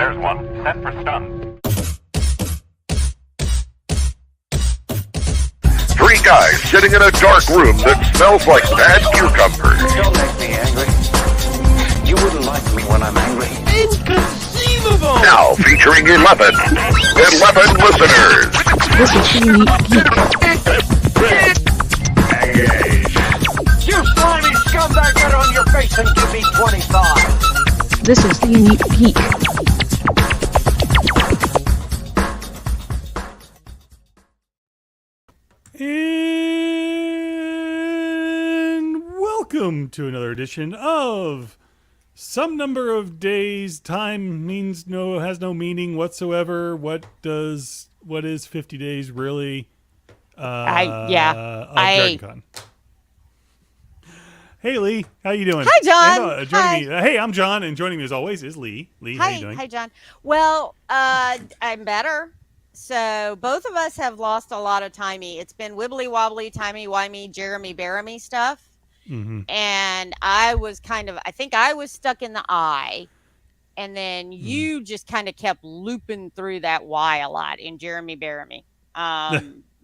There's one. Set for stun. Three guys sitting in a dark room that smells like bad cucumbers. Don't make me angry. You wouldn't like me when I'm angry. Inconceivable! Now featuring 11 listeners. This is the Unique Geek. You slimy scumbag, get on your face and give me 25. This is the Unique Geek. And welcome to another edition of Some Number of Days. Time has no meaning whatsoever. What is 50 days really? DragonCon. Hey Lee, how you doing? Hi John. And, joining me. Hey, I'm John, and joining me as always is Lee. Lee, how you doing? Hi John. Well, I'm better. So both of us have lost a lot of timey. It's been wibbly wobbly, timey wimey, Jeremy Baramy stuff. Mm-hmm. And I think I was stuck in the I, and then you just kind of kept looping through that Y a lot in Jeremy Baramy.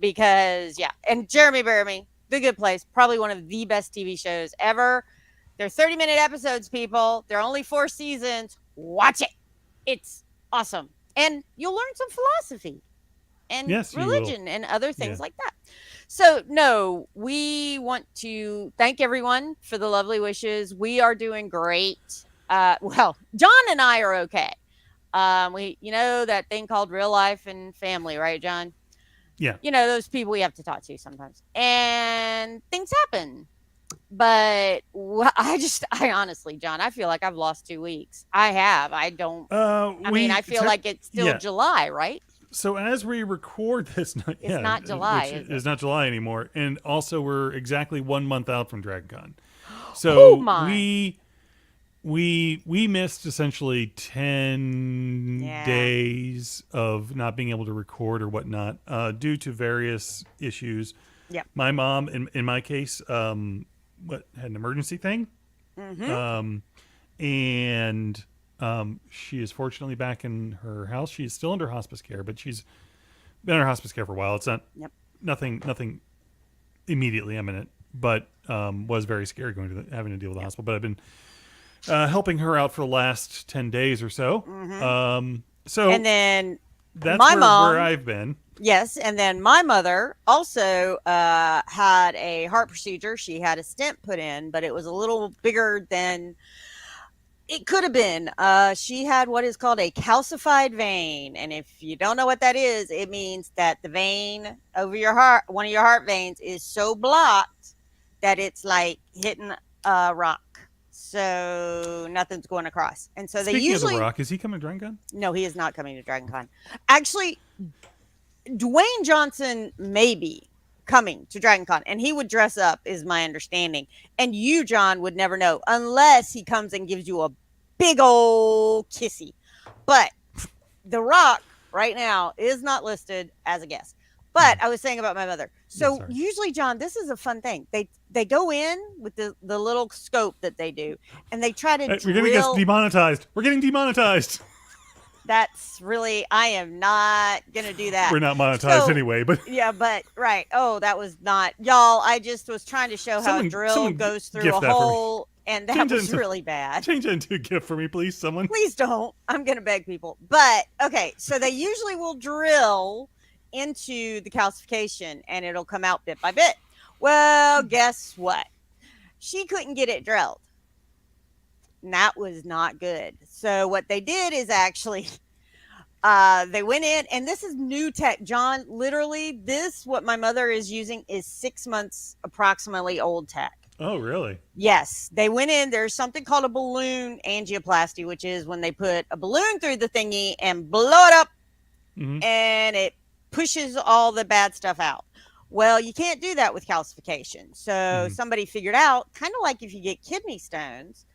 Because and Jeremy Baramy, The Good Place, probably one of the best TV shows ever. They're 30-minute episodes, people. They're only 4 seasons. Watch it. It's awesome. And you'll learn some philosophy and religion and other things like that. So, no, we want to thank everyone for the lovely wishes. We are doing great. Well, John and I are okay. You know that thing called real life and family, right, John? Yeah. You know, those people we have to talk to sometimes. And things happen. But I honestly, John, I feel like I've lost 2 weeks. I have. I don't. I feel like it's still July, right? So as we record this, it's not July. It's not July anymore, and also we're exactly 1 month out from DragonCon. So we missed essentially 10 days of not being able to record or whatnot due to various issues. Yeah. My mom, in my case, had an emergency thing. Mm-hmm. And she is fortunately back in her house. She's still under hospice care, but she's been under hospice care for a while. It's not nothing immediately imminent, but was very scary having to deal with the hospital. But I've been helping her out for the last 10 days or so. Mm-hmm. And then that's mom, where I've been. Yes, and then my mother also had a heart procedure. She had a stent put in, but it was a little bigger than it could have been. She had what is called a calcified vein, and if you don't know what that is, it means that the vein over your heart, one of your heart veins, is so blocked that it's like hitting a rock. So nothing's going across. And so Speaking of the Rock, is he coming to DragonCon? No, he is not coming to DragonCon. Actually, Dwayne Johnson may be coming to DragonCon, and he would dress up, is my understanding. And you, John, would never know unless he comes and gives you a big old kissy. But The Rock right now is not listed as a guest. But I was saying about my mother. So usually, John, this is a fun thing. They go in with the little scope that they do, and they try to drill. We're getting us demonetized. We're getting demonetized. That's really, I am not going to do that. We're not monetized anyway, but. Yeah, but, right. Oh, that was not. Y'all, I just was trying to show how a drill goes through a hole, and that was really bad. Change that into a gift for me, please, someone. Please don't. I'm going to beg people. But, okay, so they usually will drill into the calcification, and it'll come out bit by bit. Well, guess what? She couldn't get it drilled. And that was not good. So what they did is actually they went in, and this is new tech, John. Literally, what my mother is using is 6 months approximately old tech. Oh, really? Yes. They went in. There's something called a balloon angioplasty, which is when they put a balloon through the thingy and blow it up, and it pushes all the bad stuff out. Well, you can't do that with calcification. So somebody figured out, kind of like if you get kidney stones,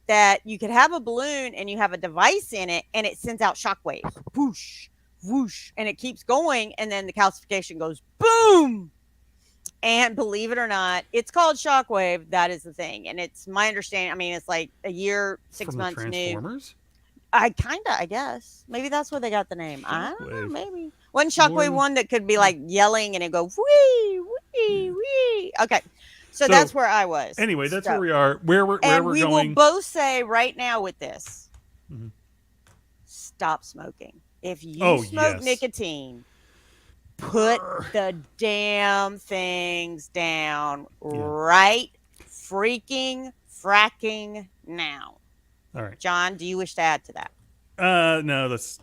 that you could have a balloon and you have a device in it, and it sends out shockwaves, whoosh, whoosh, and it keeps going, and then the calcification goes boom. And believe it or not, it's called shockwave. That is the thing, and it's my understanding. I mean, it's like a year, 6 months new. Transformers? I guess. Maybe that's where they got the name. I don't know, Shockwave. maybe. Wasn't Shockwave More- one that could be like yelling and it go wee, wee, wee? Okay. So that's where I was. Anyway, that's So- where we are. Where we're we going. will both say right now with this, Mhm. stop smoking. If you Oh, smoke yes. nicotine, put the damn things down right freaking fracking now. All right. John, do you wish to add to that? No, that's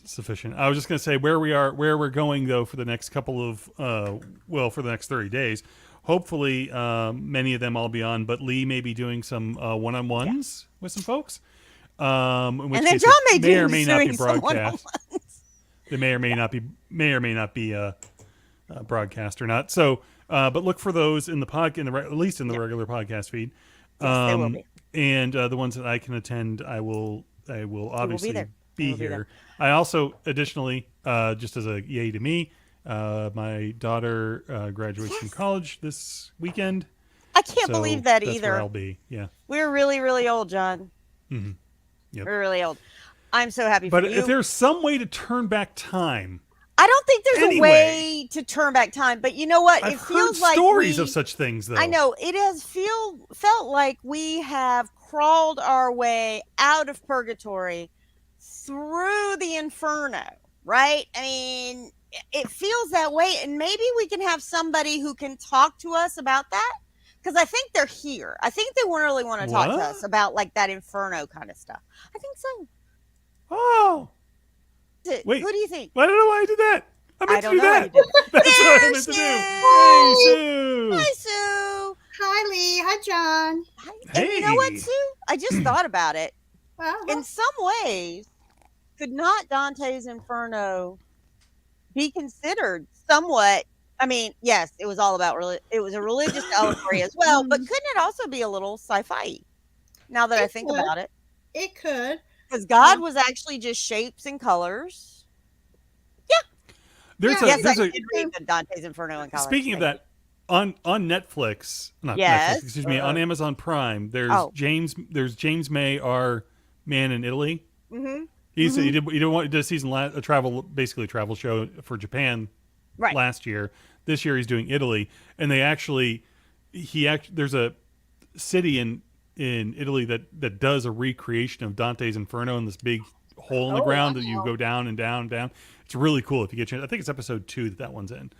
sufficient. I was just going to say where we're going though for the next couple of for the next 30 days. Hopefully, many of them I'll be on, but Lee may be doing some one-on-ones with some folks. In which And then case John it may or may not be doing some broadcast. It may or may not be broadcast or not. So, but look for those in the at least in the regular podcast feed. Yes, they will be. And the ones that I can attend, I will obviously there. be We'll be here. there. I also, additionally, just as a yay to me, my daughter graduates from college this weekend. I can't So believe that that's either. Where I'll be. Yeah. We're really, really old, John. Mhm. Yep. We're really old. I'm so happy for But you. if there's some way to turn back time, I don't think there's Anyway. a way to turn back time, but you know what? I've It feels heard like stories we- of such things, though. I know it has felt like we have crawled our way out of purgatory through the inferno, right? I mean, it feels that way, and maybe we can have somebody who can talk to us about that because I think they're here. I think they really want to talk to What? us about like that inferno kind of stuff. I think so. Oh, Wait. Who do you think? I don't know why I did that. I meant I to don't do know how that. you did it. That's what I There meant to do. she Hey, is. Sue. Hi, Sue. Hi, Lee. Hi, John. And you know what, Hey. Sue? I just thought about it. Well, In some ways, could not Dante's Inferno be considered somewhat? I mean, yes, it was all about it was a religious allegory as well, but couldn't it also be a little sci-fi? Now that I It think could. about it, it could. because God was actually just shapes and colors. There's Yeah. a Yes, there's I a did read the Dante's Inferno in college. speaking of that on Netflix, not Yes. Netflix, excuse me, on Amazon Prime. There's Oh. James May, our man in Italy. Mm-hmm. He did a season a travel show for Japan Right. last year. This year he's doing Italy, and there's a city in Italy that does a recreation of Dante's Inferno in this big hole in the ground that you go down and down and down. It's really cool if you get a chance. I think it's episode 2 that one's in.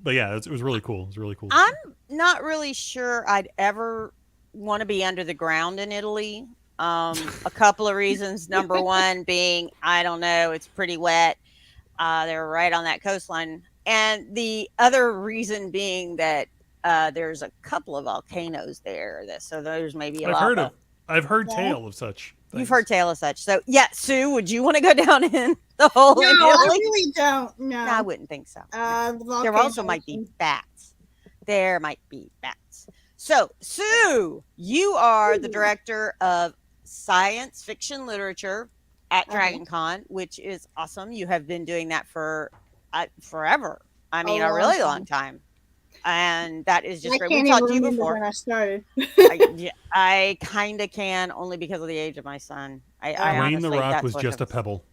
But yeah, it was really cool. It was really cool. I'm not really sure I'd ever want to be under the ground in Italy. A couple of reasons. Number one being, I don't know, it's pretty wet. They're right on that coastline. And the other reason being that there's a couple of volcanoes there. So there's maybe a lot. I've heard Yeah. tale of such. You've things. heard tale of such. So yeah, Sue, would you want to go down in the hole in No, I Italy? really don't. No. No, I wouldn't think so. The There also might be volcanoes. bats. There might be bats. So, Sue, you are the director of science fiction literature at Dragon Con, which is awesome. You have been doing that for forever. I mean, a long really time. long time. And that is just I great. can't We even talked to you remember before. when I started. I kind of can only because of the age of my son. I Dwayne the honestly, Rock that's was what just a happens. pebble.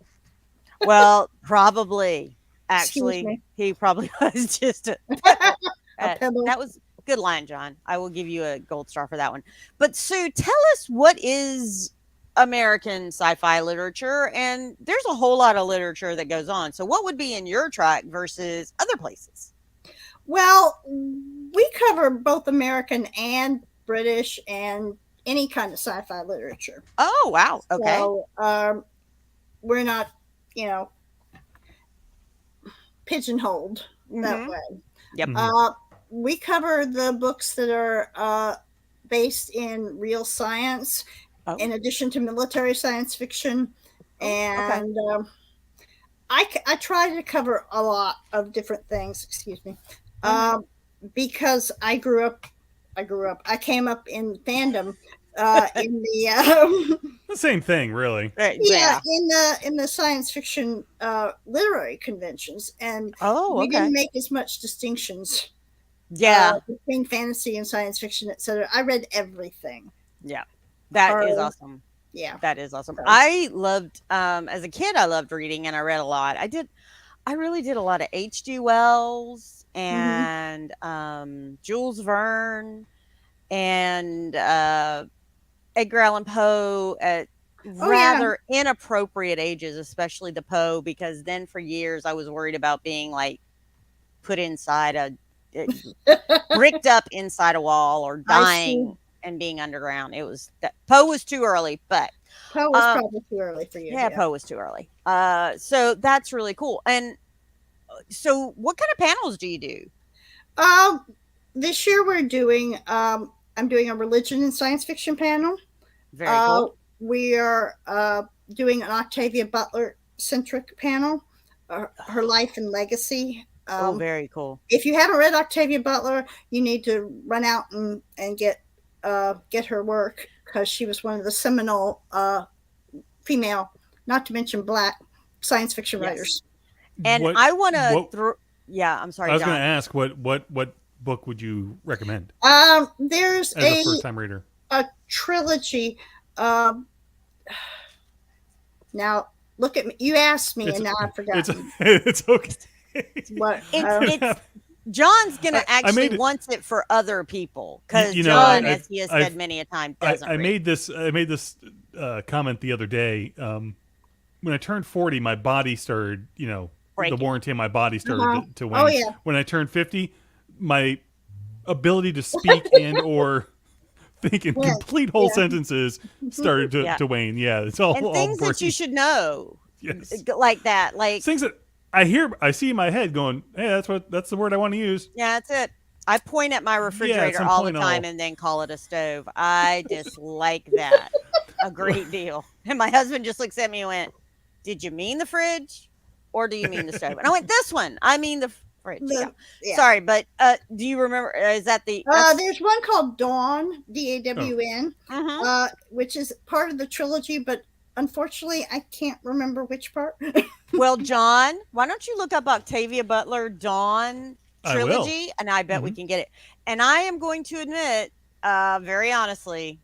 Well, probably. Excuse Actually, me. he probably was just a pebble. That was a good line, John. I will give you a gold star for that one. But Sue, tell us what is American sci-fi literature, and there's a whole lot of literature that goes on. So, what would be in your track versus other places? Well, we cover both American and British and any kind of sci-fi literature. Oh, wow. Okay. So we're not, pigeonholed that Mhm. way. Yep. Mhm. We cover the books that are based in real science, Oh. in addition to military science fiction, and I try to cover a lot of different things. Excuse me, because I came up in fandom in the The same thing, really. Yeah. in the science fiction literary conventions, and Oh, we okay. didn't make as much distinctions Yeah. between fantasy and science fiction, etc. I read everything. Yeah. That is or- awesome. Yeah. That is awesome. So- I loved as a kid I loved reading and I read a lot. I really did a lot of H.G. Wells and Jules Verne and Edgar Allan Poe at Oh, yeah. rather inappropriate ages, especially the Poe, because then for years I was worried about being like put inside bricked up inside a wall or I dying and being underground. It was that Poe was too early, but Poe was probably too early for you. yeah, Poe was too early. So that's really cool. And so what kind of panels do you do? This year we're doing I'm doing a religion and science fiction panel. Very cool. We are doing an Octavia Butler centric panel, her life and legacy. Very cool. If you haven't read Octavia Butler, you need to run out and get her work, because she was one of the seminal female, not to mention Black, science fiction writers. And I want to yeah, I'm sorry, I was John. going to ask what book would you recommend There's as a first time reader? A trilogy. Now look at me. You asked me, and now I've forgotten. It's okay. What? It's John's gonna actually wants it for other people, because John, as he has said many a time, doesn't. I made this comment the other day. When I turned 40, my body started, breaking. The warranty on my body started to wane. Oh, yeah. When I turned 50, my ability to speak and or think in complete whole sentences started to wane. Yeah, it's all and things that you should know. Yes. Like that, like things that I see in my head going, hey, that's the word I want to use. Yeah, that's it. I point at my refrigerator all the time and then call it a stove. I dislike that a great deal. And my husband just looks at me and went, "Did you mean the fridge, or do you mean the stove?" And I went, "This one. I mean the fridge." Yeah. Sorry, but do you remember? Is that the? There's one called Dawn, DAWN, which is part of the trilogy, but unfortunately, I can't remember which part. Well, John, why don't you look up Octavia Butler Dawn trilogy, and I bet we can get it. And I am going to admit, very honestly,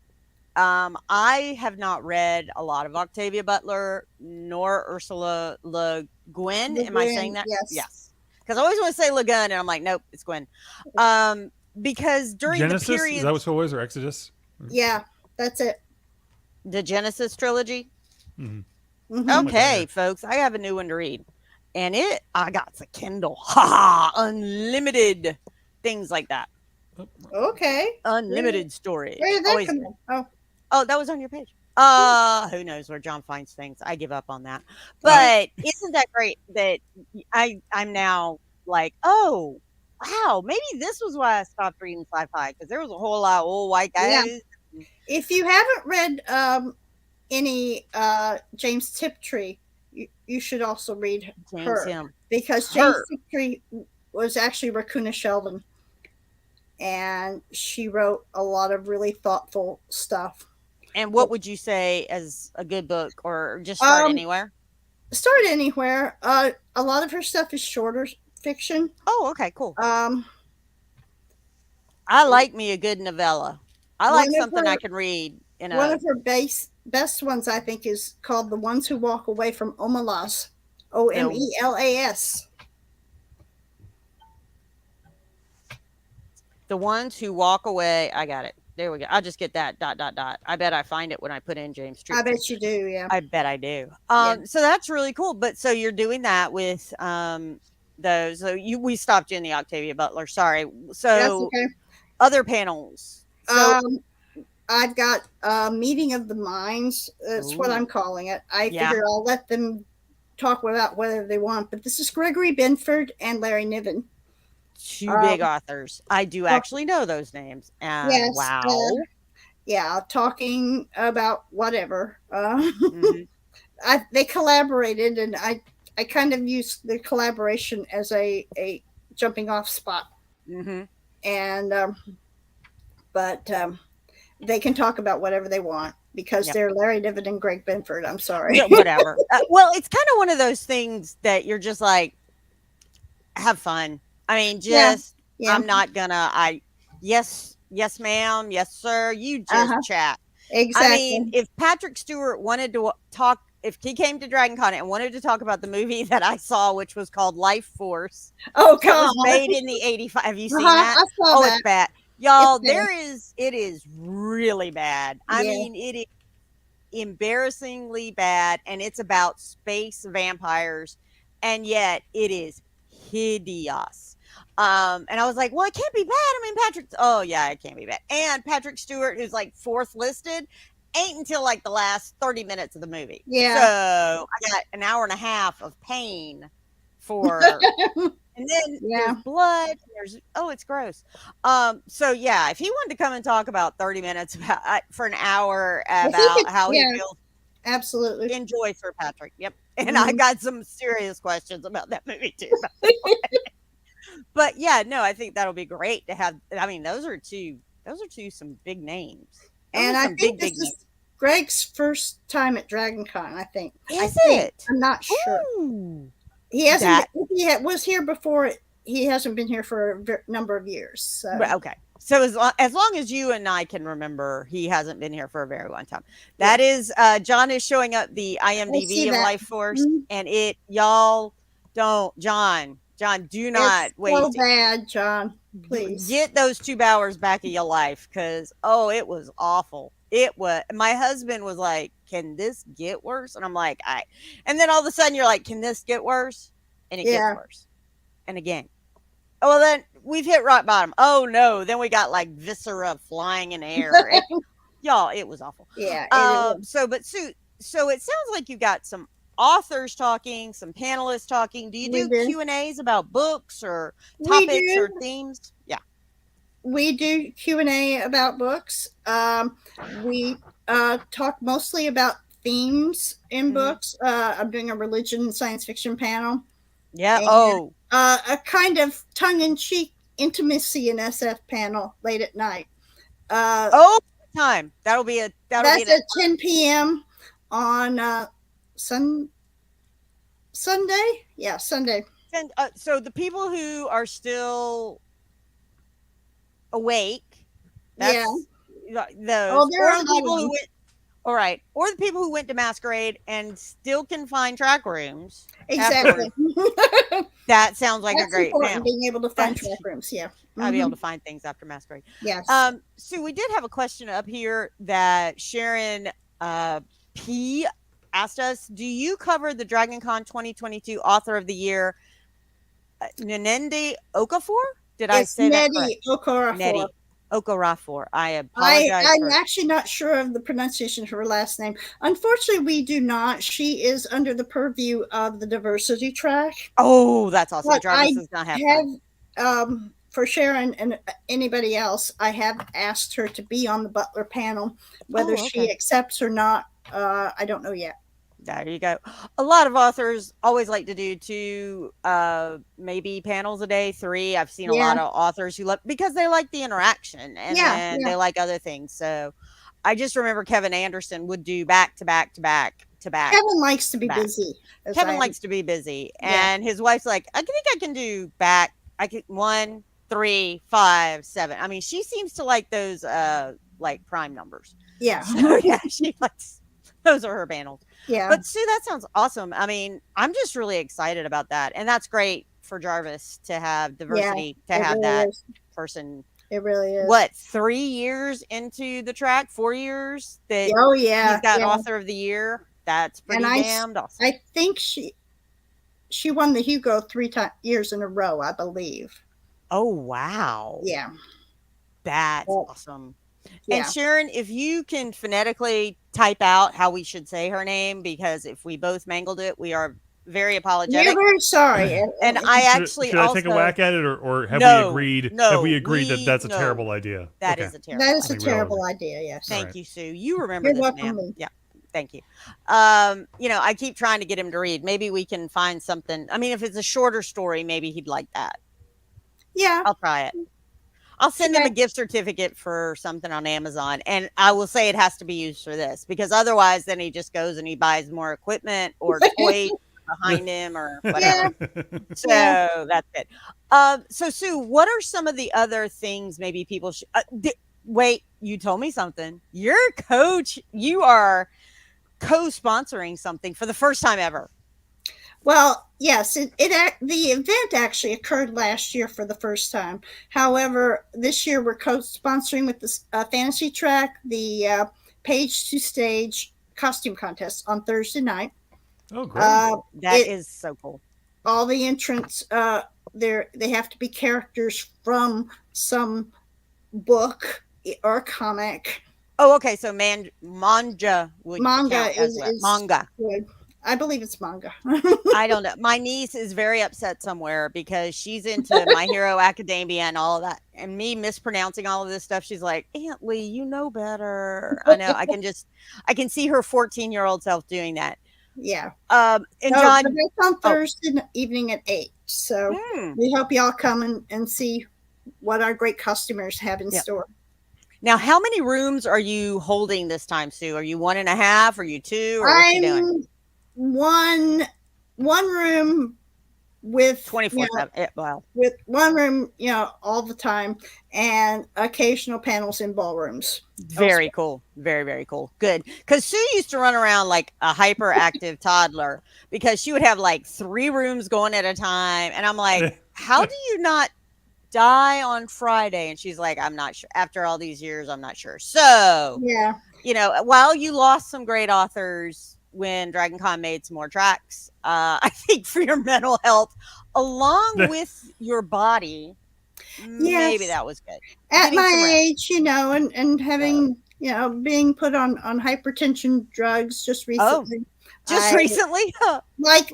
I have not read a lot of Octavia Butler nor Ursula Le Guin. Am I saying that? Yes. Because I always want to say Le Guin, and I'm like, nope, it's Gwen. Because during Genesis, the period, is that what it was, or Exodus? Yeah, that's it. The Genesis trilogy. Mm-hmm. Okay, folks, I have a new one to read, and I got the Kindle, unlimited things like that. Okay, unlimited storage. Where did that come from? Oh, that was on your page. Who knows where John finds things? I give up on that. But isn't that great that I'm now like, oh wow, maybe this was why I stopped reading sci-fi, because there was a whole lot of old white guys. Yeah. If you haven't read any James Tiptree, you should also read her, because James Tiptree was actually Raccoona Sheldon, and she wrote a lot of really thoughtful stuff. And what would you say as a good book, or just start anywhere? Start anywhere. A lot of her stuff is shorter fiction. Oh, okay, cool. I like me a good novella. I like something I can read. One of her best ones, I think, is called The Ones Who Walk Away from Omelas. Omelas. The Ones Who Walk Away. I got it. There we go. I'll just get that ... I bet I find it when I put in James Street. I bet you do, yeah. I bet I do. So that's really cool. But so you're doing that with those. So we stopped you in the Octavia Butler. Sorry. So that's okay. Other panels. So, I've got Meeting of the Minds. That's what I'm calling it. I figure I'll let them talk about whatever they want. But this is Gregory Benford and Larry Niven. Two big authors. I do actually know those names. Yes, wow. Talking about whatever. They collaborated, and I kind of used the collaboration as a jumping off spot. Mm-hmm. And but they can talk about whatever they want, because they're Larry Niven and Greg Benford. I'm sorry. Yeah, whatever. Well, it's kind of one of those things that you're just like, have fun. I mean, I'm not gonna. Yes, ma'am. Yes, sir. You just chat. Exactly. I mean, if Patrick Stewart wanted to talk, if he came to DragonCon and wanted to talk about the movie that I saw, which was called Life Force, Oh that was God. made in the 85. Have you seen Uh-huh, that? I saw Oh, that. it's bad. Y'all, It's bad. it is really bad. I Yeah. mean, it is embarrassingly bad, and it's about space vampires, and yet it is hideous. And I was like, well, it can't be bad. I mean, oh yeah, it can't be bad. And Patrick Stewart, who's like fourth listed, ain't until like the last 30 minutes of the movie. Yeah. So I got an hour and a half of pain for, and then Yeah. there's blood. It's gross. So yeah, if he wanted to come and talk about 30 minutes about for an hour about how he feels, absolutely. enjoy Sir Patrick. Yep. And I got some serious questions about that movie too. But yeah, no, I think that'll be great to have. I mean, those are two some big names. And I think this is Greg's first time at DragonCon, I think. It? I'm not sure. Ooh. He hasn't. He was here before. He hasn't been here for a number of years. So. Okay. So as long as you and I can remember, he hasn't been here for a very long time. That is, John is showing up the IMDb of Life Force, and y'all don't, John, do not wait. So bad, John. Please get those 2 hours back of your life, because it was awful. It was. My husband was like, "Can this get worse?" And I'm like, And then all of a sudden, you're like, "Can this get worse?" And it gets worse. And again, well, then we've hit rock bottom. Oh no! Then we got like viscera flying in the air. Y'all, it was awful. Yeah. So it sounds like you got some authors talking, some panelists talking. Do you do Q&As about books or topics or themes? Yeah. We do Q&A about books. We talk mostly about themes in books. I'm doing a religion and science fiction panel. Yeah. And, a kind of tongue-in-cheek intimacy in SF panel late at night. Time. That's at 10 p.m. on Sunday. Yeah, Sunday. And so the people who are still awake, those, or the people who went. All right, or the people who went to Masquerade and still can find track rooms. Exactly. That sounds like a great panel. Being able to find track rooms, yeah. I'll be able to find things after Masquerade. Yes. So we did have a question up here that Sharon P asked us: do you cover the DragonCon 2022 Author of the Year, Nnedi Okorafor? Did I say that correct? Nnedi Okorafor. I apologize. I'm actually not sure of the pronunciation of her last name. Unfortunately, we do not. She is under the purview of the diversity track. Oh, that's awesome. Jarvis does not have for Sharon and anybody else, I have asked her to be on the Butler panel. Whether she accepts or not, I don't know yet. There you go. A lot of authors always like to do 2, maybe panels a day, 3. I've seen a lot of authors who love, because they like the interaction and then they like other things. So I just remember Kevin Anderson would do back to back to back to back. Kevin likes to be busy. Kevin likes to be busy. And his wife's like, I think I can do back. 1, 3, 5, 7. I mean, she seems to like those like prime numbers. Yeah. So yeah, she likes, those are her panels. Yeah. But Sue, that sounds awesome. I mean, I'm just really excited about that. And that's great for Jarvis to have diversity, to have that person. It really is. What, 3 years into the track, 4 years that he's got Author of the Year? That's pretty damned awesome. I think she won the Hugo 3 years in a row, I believe. Oh, wow. Yeah. That's awesome. Yeah. And Sharon, if you can phonetically type out how we should say her name, because if we both mangled it, we are very apologetic. We're very sorry. And I actually should I take a whack at it, or have we agreed? Have we agreed that that's a terrible idea? That is a terrible idea. Yes. Thank you, Sue. You remember this, ma'am. Yeah. Thank you. I keep trying to get him to read. Maybe we can find something. I mean, if it's a shorter story, maybe he'd like that. Yeah. I'll try it. I'll send him a gift certificate for something on Amazon, and I will say it has to be used for this, because otherwise then he just goes and he buys more equipment or toys behind him or whatever. So that's it. So Sue, what are some of the other things maybe people should wait, you told me something. You are co-sponsoring something for the first time ever. Well, yes, the event actually occurred last year for the first time. However, this year we're co-sponsoring with the Fantasy Track, the Page to Stage costume contest on Thursday night. Oh, great! That is so cool. All the entrants, they have to be characters from some book or comic. Oh, okay. So manga would Manga count as well. is Manga. good. I believe it's manga. I don't know. My niece is very upset somewhere because she's into My Hero Academia and all of that. And me mispronouncing all of this stuff, she's like, Aunt Lee, you know better. I know. I can see her 14-year-old self doing that. Yeah. And John, but it's on Thursday evening at 8. So we hope y'all come and see what our great customers have in store. Now, how many rooms are you holding this time, Sue? Are you 1.5? Are you 2? Or what you doing? One room with 24/7. Wow. With one room, all the time, and occasional panels in ballrooms. Very cool. Very, very cool. Good. Because Sue used to run around like a hyperactive toddler because she would have like 3 rooms going at a time. And I'm like, how do you not die on Friday? And she's like, I'm not sure. After all these years, I'm not sure. So, while you lost some great authors when Dragon Con made some more tracks, I think for your mental health, along with your body, maybe that was good. At my age, and having, being put on hypertension drugs just recently. Recently? Like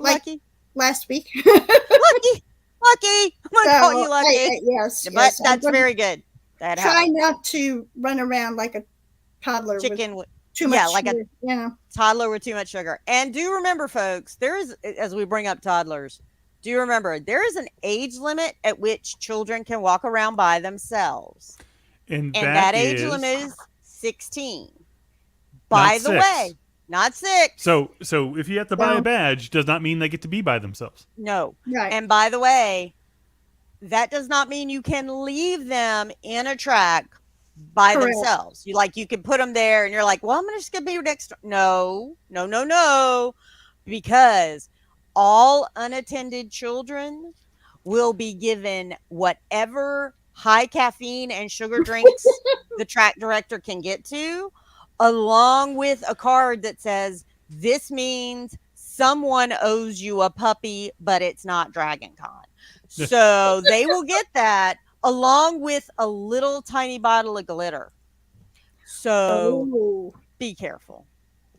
last week. Lucky. I'm going to call you lucky. Yes. But that's very good. Try not to run around like a toddler. Chicken with too much sugar, toddler with too much sugar. And do remember, folks, as we bring up toddlers, do remember there is an age limit at which children can walk around by themselves. And that age limit is 16. By the way, not 6. So if you have to buy a badge, does not mean they get to be by themselves. No. Right. And by the way, that does not mean you can leave them in a track by themselves. You can put them there and you're like, well, I'm just going to be next. No, because all unattended children will be given whatever high caffeine and sugar drinks the track director can get to, along with a card that says, this means someone owes you a puppy, but it's not Dragon Con. So they will get that along with a little tiny bottle of glitter. So be careful.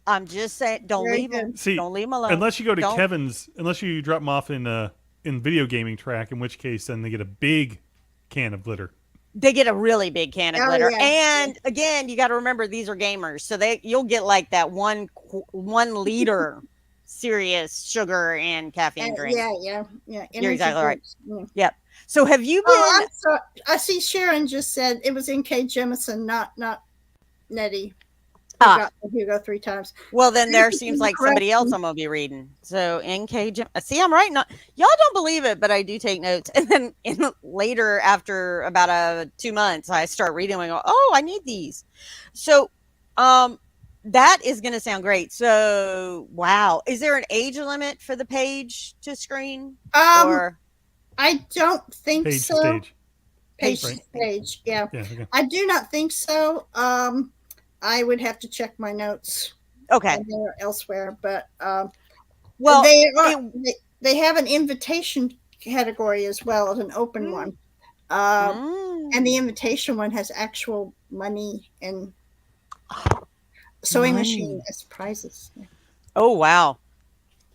I'm just saying, don't leave them. Don't leave them alone. Unless you go to Kevin's, unless you drop them off in video gaming track, in which case then they get a big can of glitter. They get a really big can of glitter. Yeah. And again, you got to remember these are gamers. So you'll get like that 1 liter serious sugar and caffeine drink. Yeah. You're exactly right. Yep. So have you been? I see Sharon just said it was N.K. Jemisin, not Nettie. Hugo 3 times. Well, then there seems like somebody else I'm gonna be reading. So N.K. See, I'm writing. Y'all don't believe it, but I do take notes. And then later, after about 2 months, I start reading and I go, oh, I need these. So, that is going to sound great. So, wow. Is there an age limit for the page to screen? Or I don't think so. Page to stage. Yeah. Okay. I do not think so. I would have to check my notes. Okay. Elsewhere, but well, they have an invitation category as well as an open one. And the invitation one has actual money and sewing machine as prizes. Oh wow,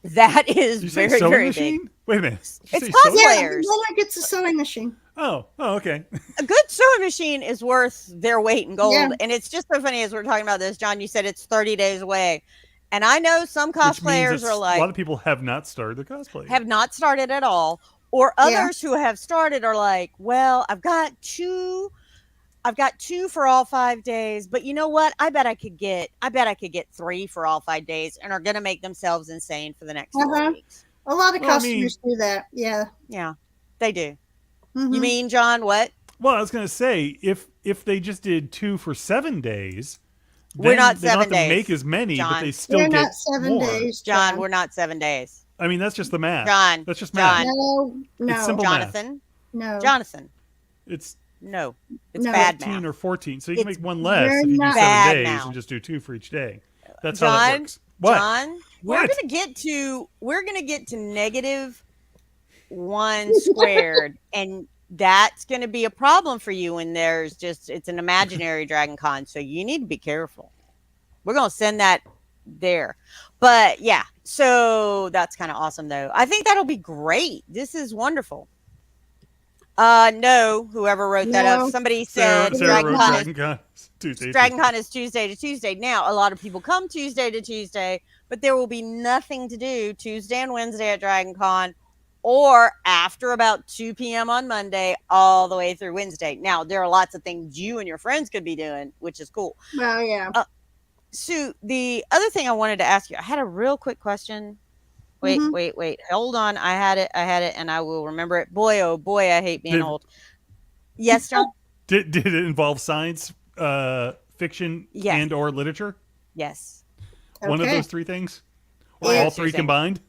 that is very very big. Wait a minute, it's cosplayers. The winner gets a sewing machine. Oh, okay. A good sewing machine is worth their weight in gold, and it's just so funny as we're talking about this, John. You said it's 30 days away, and I know some cosplayers are like a lot of people have not started the cosplay. Have not started at all, or others who have started are like, well, I've got two for all 5 days, but you know what? I bet I could get 3 for all 5 days, and are going to make themselves insane for the next 4 weeks. A lot of customers do that. Yeah, they do. Mm-hmm. You mean, John? What? Well, I was going to say if they just did 2 for 7 days, We're then not they don't 7 have to days, make as many, but John. they still We're get not 7 more. days, John, John. we're not 7 days. I mean, that's just the math. John, That's just John. math. No, no, It's simple Jonathan, no. Jonathan. It's No, it's No. bad 15 math. or 14. So you It's can make one less We're if you do not- 7 Bad days now. and just do 2 for each day. That's how that John, works. What? John, we're What? gonna get to negative 1 squared, and that's gonna be a problem for you when it's an imaginary Dragon Con, so you need to be careful. We're gonna send that there. But yeah, so that's kind of awesome though. I think that'll be great. This is wonderful. No, whoever wrote that No. up, somebody Sarah, said Sarah Dragon wrote Con Dragon Con. Tuesday. Dragon Con is Tuesday to Tuesday. Now, a lot of people come Tuesday to Tuesday, but there will be nothing to do Tuesday and Wednesday at Dragon Con, or after about 2 p.m. on Monday all the way through Wednesday. Now, there are lots of things you and your friends could be doing, which is cool. Well, yeah. Sue, the other thing I wanted to ask you, I had a real quick question. Wait, Mhm. wait. Hold on. I had it, and I will remember it. Boy, oh boy, I hate being old. Yes, John? Did it involve science, fiction, Yes. and or literature? Yes. One of Okay. those 3 things? Or Yeah. all 3 combined?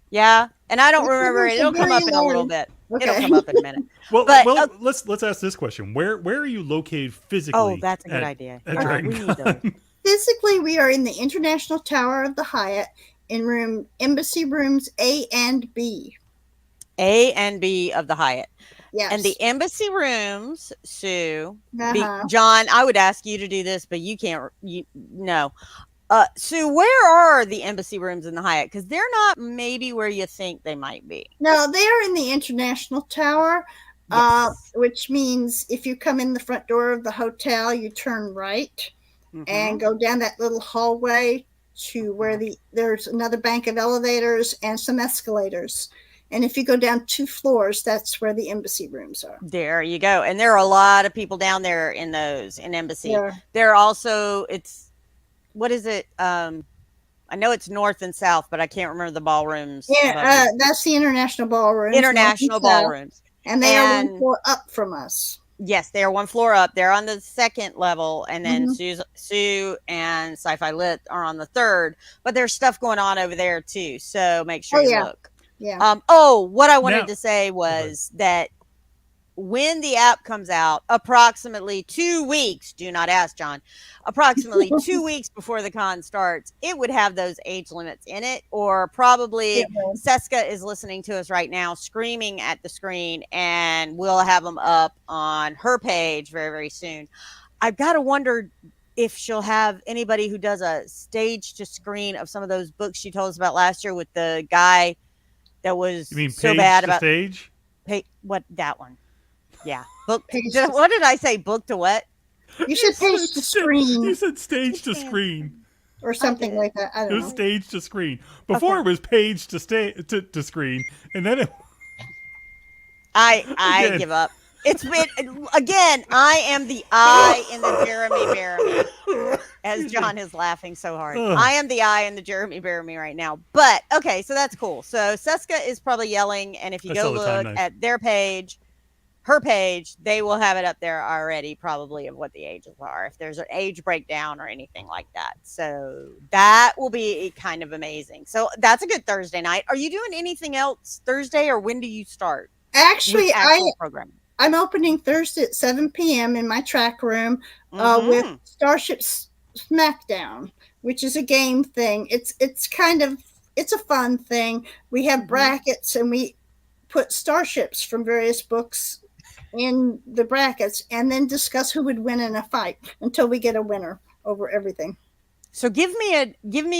Yeah, and I don't That's remember it. It'll come up in a little bit. It'll Okay. come up in a minute. Well, But, let's ask this question. Where are you located physically? Oh, that's a good idea. At Yeah, Dragon we need Con? those. Physically, we are in the International Tower of the Hyatt in room Embassy Rooms A and B. A and B of the Hyatt. Yes. And the embassy rooms, Sue, Uh-huh. John, I would ask you to do this, but you can't. No. Sue, where are the embassy rooms in the Hyatt? Because they're not maybe where you think they might be. No, they are in the International Tower, Yes. which means if you come in the front door of the hotel, you turn right and go down that little hallway to where there's another bank of elevators and some escalators. And if you go down 2 floors, that's where the embassy rooms are. There you go. And there are a lot of people down there in those in embassy. Yeah. There are also what is it? I know it's north and south, but I can't remember the ballrooms. Yeah, that's the International Ballroom. International ballrooms. And they are And- 1 floor up from us. Yes, they are 1 floor up. They're on the 2nd level, and then Mhm. Sue and Sci-Fi Lit are on the 3rd. But there's stuff going on over there too, so make sure Oh, you yeah. look. Yeah. What I wanted Now- to say was that when the app comes out, approximately 2 weeks, do not ask John, approximately 2 weeks before the con starts, it would have those age limits in it, or probably It will. Seska is listening to us right now, screaming at the screen, and we'll have them up on her page very, very soon. I've got to wonder if she'll have anybody who does a stage to screen of some of those books she told us about last year with the guy that was You mean so page bad to about stage? what that one. Yeah. Book. Page to- What did I say? Book to what? You should page the You screen said stage to screen. or something did. like that. I It don't was know. stage to screen. Before Okay. it was page to screen, and then it. I Again. give up. It's been again. I am the I in the Jeremy Bearimy, as John is laughing so hard. Ugh. I am the I in the Jeremy Bearimy right now. But okay, so that's cool. So Seska is probably yelling, and if you I go saw the time look knife. at their page, her page, they will have it up there already, probably of what the ages are, if there's an age breakdown or anything like that. So that will be kind of amazing. So that's a good Thursday night. Are you doing anything else Thursday, or when do you start? Actually, with actual programming? I'm opening Thursday at 7 p.m. in my track room Mhm. with Starship Smackdown, which is a game thing. It's a fun thing. We have brackets and we put starships from various books in the brackets and then discuss who would win in a fight until we get a winner over everything. So give me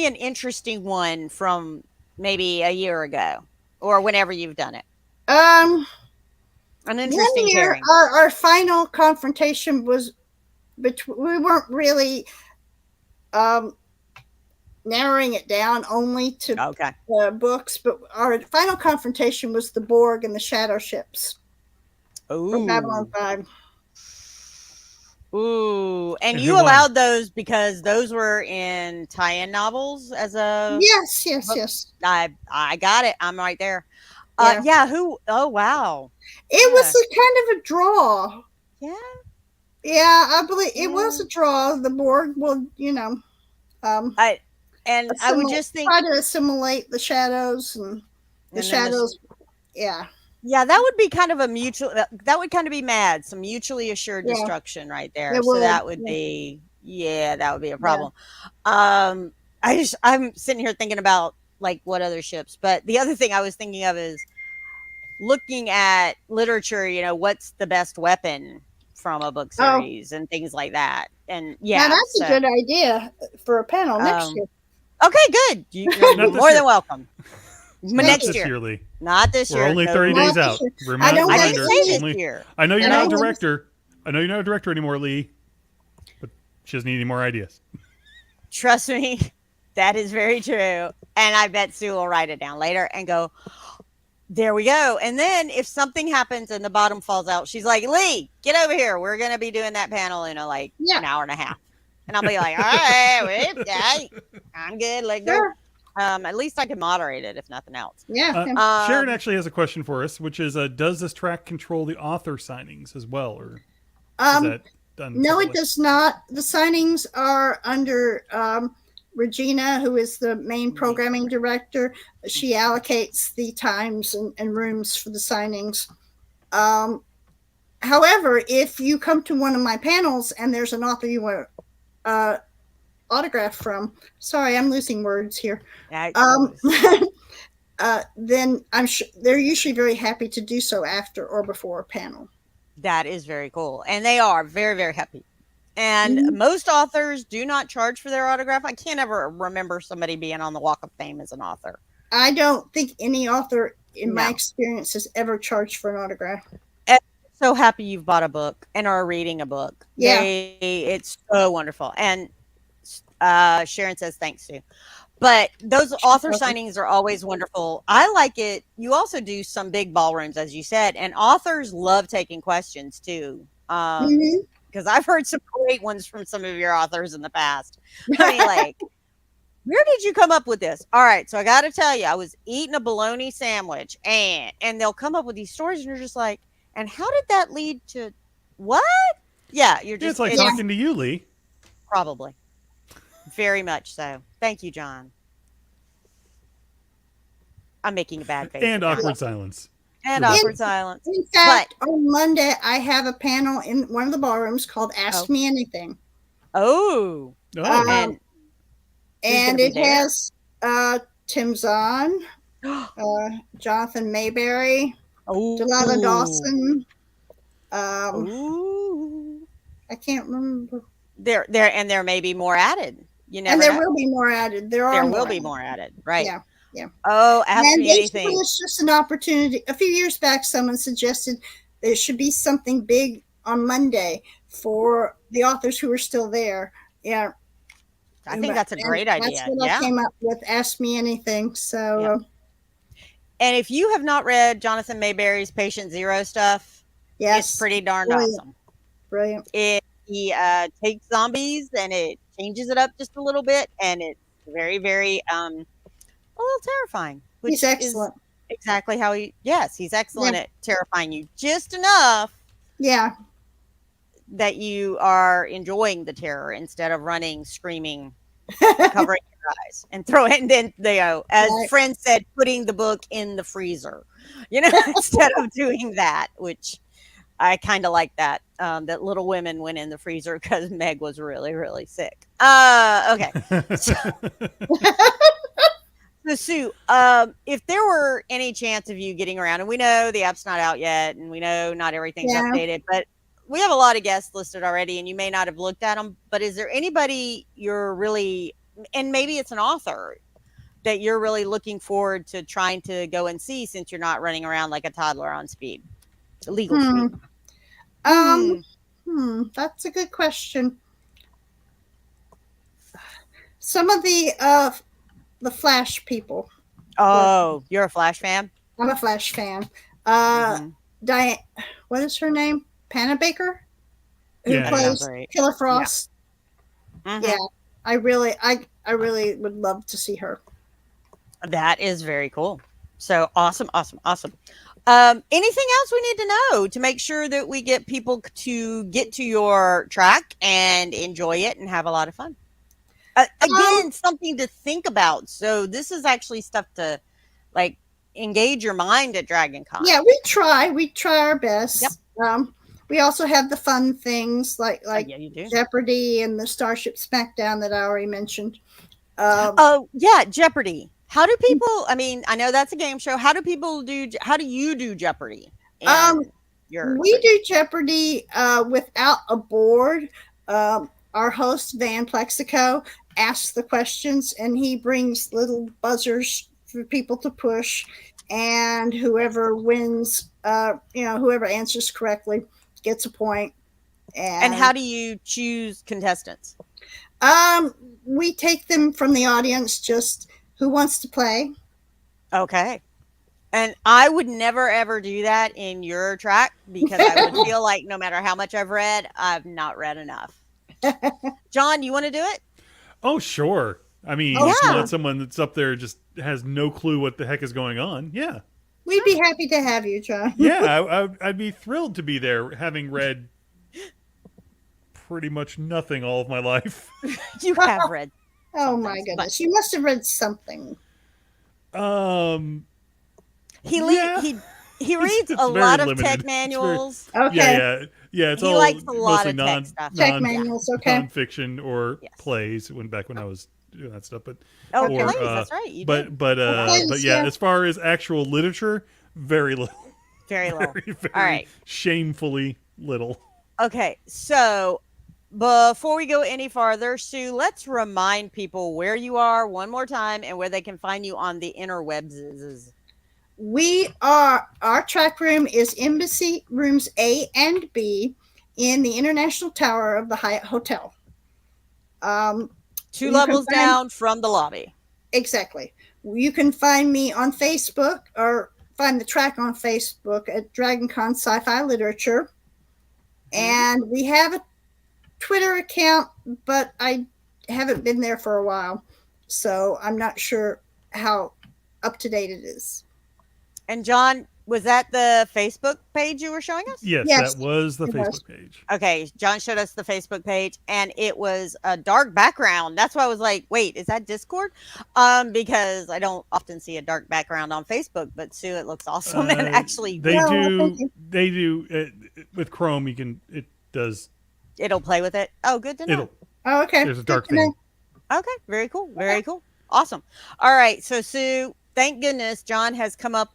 an interesting one from maybe a year ago or whenever you've done it. An interesting One year, pairing. our final confrontation was between. We weren't really narrowing it down only to Okay. books, but our final confrontation was the Borg and the Shadow ships from Babylon 5. Ooh. And And you who won? allowed those because those were in tie-in novels as a Yes. I got it. I'm right there. Yeah. Who? Oh, wow. It was a kind of a draw. Yeah. Yeah, I believe it was a draw. The board will, I would just think, try to assimilate the shadows and the and then shadows. Yeah, yeah, that would be kind of a mutual. That would kind of be mad. Some mutually assured Yeah. destruction right there. It So would, that would yeah. be, yeah, that would be a problem. I'm sitting here thinking about like what other ships, but the other thing I was thinking of is looking at literature. You know, what's the best weapon from a book Oh. series and things like that. And Now yeah, that's a good idea for a panel next year. Okay, good. You're Not this more year. than welcome. Not Next this year. year, Lee. Not this We're year. only No. 30 Not days this out. year. Reminder, I don't I want didn't reminder, say this only- year. I know you're And I not a don't- director. I know you're not a director anymore, Lee. But she doesn't need any more ideas. Trust me, that is very true. And I bet Sue will write it down later and go, there we go. And then if something happens and the bottom falls out, she's like, Lee, get over here. We're going to be doing that panel in an hour and a half. And I'll be like, all right, I'm good. Like, Sure. at least I can moderate it if nothing else. Yeah. Sharon actually has a question for us, which is, does this track control the author signings as well? Or is that done No, separately? it does not. The signings are under Regina, who is the main programming director. She allocates the times and rooms for the signings. However, if you come to one of my panels and there's an author you want autograph from, sorry, I'm losing words here. Then I'm sure they're usually very happy to do so after or before a panel. That is very cool. And they are very, very happy. And most authors do not charge for their autograph. I can't ever remember somebody being on the Walk of Fame as an author. I don't think any author in my experience has ever charged for an autograph. And I'm so happy you've bought a book and are reading a book. Yeah. It's so wonderful. And Sharon says thanks to. But those author signings are always wonderful. I like it. You also do some big ballrooms, as you said, and authors love taking questions too. Because I've heard some great ones from some of your authors in the past. I mean, like, where did you come up with this? All right, so I got to tell you, I was eating a bologna sandwich, and they'll come up with these stories, and you're just like, and how did that lead to what? Yeah, you're just. It's like talking to you, Lee. Probably. Very much so. Thank you, John. I'm making a bad face. And awkward silence. And awkward silence. In fact, on Monday, I have a panel in one of the ballrooms called Ask Me Anything. Oh. And it has Tim Zahn, Jonathan Mayberry, Delilah Dawson. I can't remember. There may be more added. You never and there know. will be more added. There will be more added. Right. Yeah. Yeah. Oh, ask and me anything. It's just an opportunity. A few years back, someone suggested there should be something big on Monday for the authors who are still there. Yeah. I think that's a great idea. That's what I came up with. Ask Me Anything. So, and if you have not read Jonathan Mayberry's Patient Zero stuff, it's pretty darn awesome. Brilliant. He takes zombies and it changes it up just a little bit, and it's very, very a little terrifying. Which he's excellent. Is exactly how he's excellent at terrifying you just enough. Yeah. That you are enjoying the terror instead of running, screaming, covering your eyes, and and then as friend said, putting the book in the freezer, instead of doing that, which I kind of like that. That Little Women went in the freezer because Meg was really, really sick. Okay. So Sue, if there were any chance of you getting around, and we know the app's not out yet, and we know not everything's updated, but we have a lot of guests listed already, and you may not have looked at them, but is there anybody you're really, and maybe it's an author that you're really looking forward to trying to go and see, since you're not running around like a toddler on speed, legal speed? That's a good question. Some of the Flash people. Oh, you're a Flash fan? I'm a Flash fan. Diane, what is her name? Panna Baker, who plays Killer Frost. Yeah, I really would love to see her. That is very cool. So awesome. Anything else we need to know to make sure that we get people to get to your track and enjoy it and have a lot of fun? Again, something to think about. So this is actually stuff to like engage your mind at Dragon Con. Yeah, we try our best. Yep. We also have the fun things like Yeah, you do. Jeopardy and the Starship Smackdown that I already mentioned. Oh yeah, Jeopardy. How do people? I mean, I know that's a game show. How do you do Jeopardy? We do Jeopardy without a board. Our host Van Plexico asks the questions, and he brings little buzzers for people to push, and whoever wins, whoever answers correctly gets a point. And how do you choose contestants? We take them from the audience, just who wants to play. Okay. And I would never ever do that in your track because I would feel like no matter how much I've read, I've not read enough. John, you want to do it? Oh, sure. I mean, if you want someone that's up there just has no clue what the heck is going on, yeah. We'd be happy to have you, John. Yeah, I'd be thrilled to be there, having read pretty much nothing all of my life. You have read. Oh my goodness! You must have read something. He reads a lot of tech manuals. Okay. Yeah. It's he all likes a lot mostly of tech stuff. Tech manuals. Okay. Nonfiction or plays. Back when I was doing that stuff, but plays. That's right. You did. But as far as actual literature, very little. Very little. Very, all right. Shamefully little. Okay, so before we go any farther, Sue, let's remind people where you are one more time and where they can find you on the interwebs. Our track room is Embassy Rooms A and B in the International Tower of the Hyatt Hotel. 2 levels down from the lobby. Exactly. You can find me on Facebook or find the track on Facebook at DragonCon Sci-Fi Literature. And we have a Twitter account, but I haven't been there for a while, so I'm not sure how up to date it is. And John, was that the Facebook page you were showing us? Yes. That was the Facebook page. Okay, John showed us the Facebook page, and it was a dark background. That's why I was like, wait, is that Discord? Because I don't often see a dark background on Facebook, but Sue, it looks awesome. And actually, they do with Chrome. It'll play with it. Oh, good to know. Okay. There's a dark thing. Okay, very cool. Very cool. Awesome. All right, so Sue, thank goodness John has gotten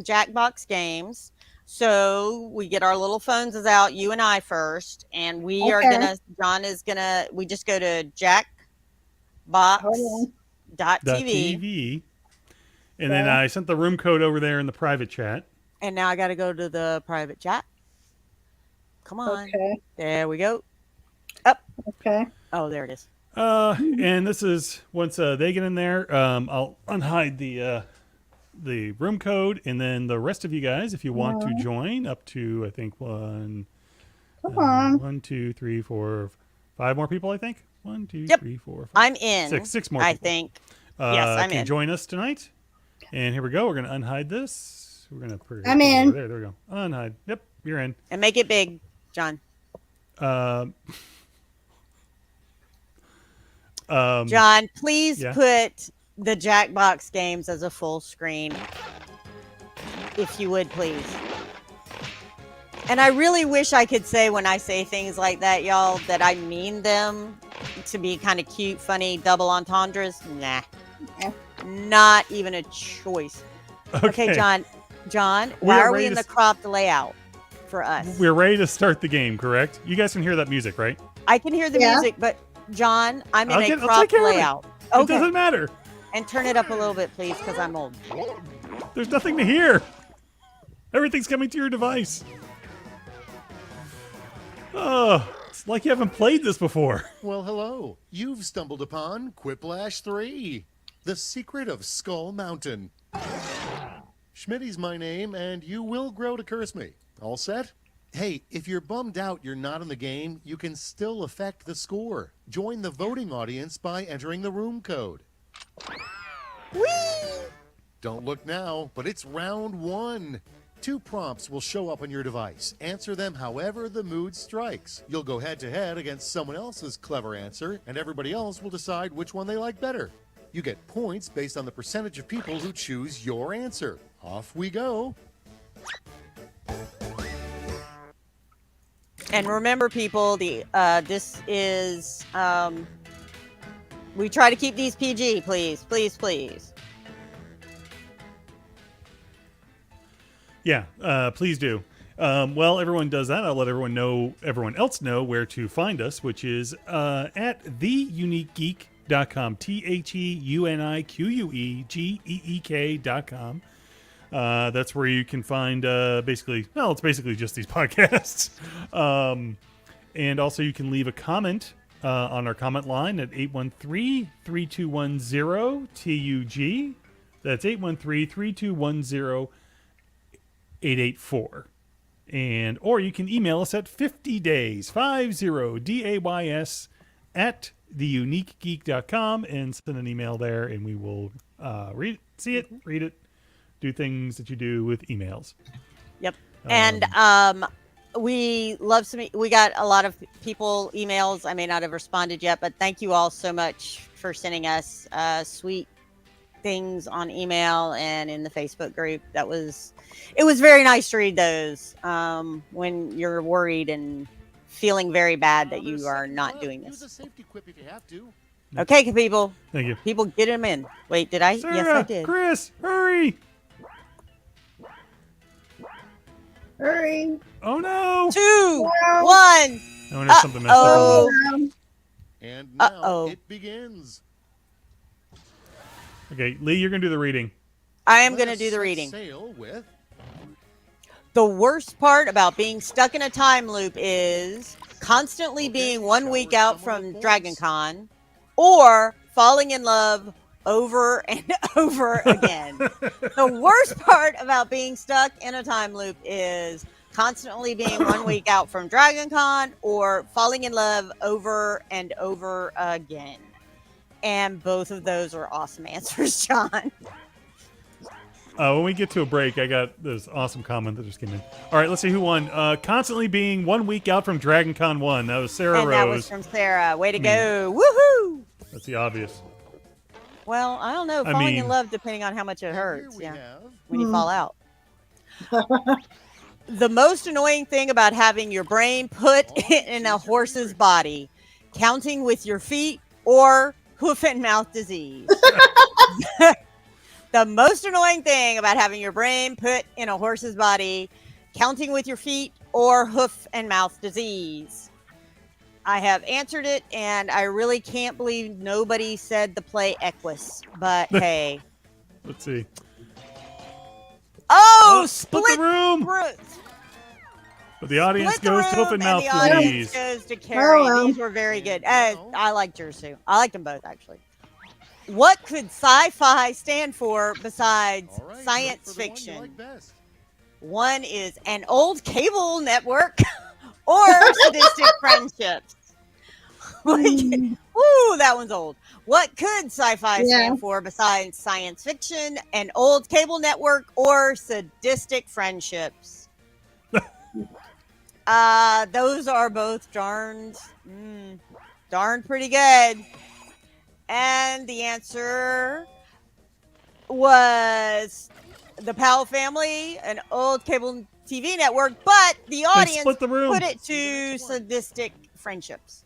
Jackbox games. So we get our little phones out, you and I first, and we just go to jackbox.tv. And then I sent the room code over there in the private chat. And now I got to go to the private chat. Come on. Okay. There we go. Up. Okay. Oh, there it is. And this is once they get in there, I'll unhide the room code, and then the rest of you guys, if you want to join, up to I think 1, 2, 3, 4, 5 more people. I think 1, 2, 3, 4, 5. I'm in. 6 more. I people. think. Yes, I'm can in. Join us tonight. And here we go. We're gonna unhide this. We're gonna. I'm in. There we go. Unhide. Yep, you're in. And make it big, John. John, please put the Jackbox games as a full screen, if you would, please. And I really wish I could say when I say things like that, y'all, that I mean them to be kind of cute, funny, double entendres. Nah. Not even a choice. Okay, John, why are we in the cropped layout for us? We're ready to start the game, correct? You guys can hear that music, right? I can hear the music, but John, I'm in a cropped layout. It doesn't matter. And turn it up a little bit, please, because I'm old. There's nothing to hear. Everything's coming to your device. Oh, it's like you haven't played this before. Well, hello. You've stumbled upon Quiplash 3, The Secret of Skull Mountain. Schmitty's my name, and you will grow to curse me. All set? Hey, if you're bummed out you're not in the game, you can still affect the score. Join the voting audience by entering the room code. Whee! Don't look now, but it's round 1. 2 prompts will show up on your device. Answer them however the mood strikes. You'll go head-to-head against someone else's clever answer, and everybody else will decide which one they like better. You get points based on the percentage of people who choose your answer. Off we go. And remember, people, this is we try to keep these PG, please, please, please. Yeah, please do. Well, everyone does that. I'll let everyone else know where to find us, which is at theuniquegeek.com, TheUniquegeek.com. That's where you can find it's basically just these podcasts. And also you can leave a comment on our comment line at 813-3210-TUG. That's 813-3210-884. Or you can email us at 50days, 50days, at theuniquegeek.com and send an email there, and we will read it, do things that you do with emails. Yep. And we got a lot of people emails. I may not have responded yet, but thank you all so much for sending us sweet things on email and in the Facebook group. It was very nice to read those when you're worried and feeling very bad that you are not doing this. Use a safety quip if you have to. Okay, people. Thank you. People, get them in. Wait, did I? Sarah, yes, I did. Chris, hurry! Hurry. Oh no! 2, 1. I wonder if something messed up. Oh. And now Uh-oh. it begins. Okay, Lee, you're gonna do the reading. I am going to Let us do the set reading. Sail with The worst part about being stuck in a time loop is constantly being 1 week out from DragonCon or falling in love over and over again. The worst part about being stuck in a time loop is constantly being 1 week out from DragonCon or falling in love over and over again. And both of those are awesome answers, John. When we get to a break, I got this awesome comment that just came in. All right, let's see who won. Constantly being 1 week out from DragonCon 1. That was Sarah And Rose. that was from Sarah. Way to go. Woohoo! That's the obvious. Well, I don't know. I Falling in mean- love, depending on how much it here hurts. we Yeah. have When you fall out. The most annoying thing about having your brain put in a horse's body, counting with your feet or hoof and mouth disease. The most annoying thing about having your brain put in a horse's body, counting with your feet or hoof and mouth disease. I have answered it, and I really can't believe nobody said the play Equus. But hey. Let's see. Oh, split the room. But the audience Split the goes to room, hoof and mouth the audience disease. goes to Carrie. Oh, well. These were very good. I liked yours too. I liked them both, actually. What could sci-fi stand for besides all right, science look for the one you fiction? like best. One is an old cable network or sadistic friendships. Ooh, that one's old. What could sci-fi stand for besides science fiction, an old cable network, or sadistic friendships? Those are both darn pretty good. And the answer was the Powell family, an old cable TV network, but the audience split the room. put it to sadistic friendships.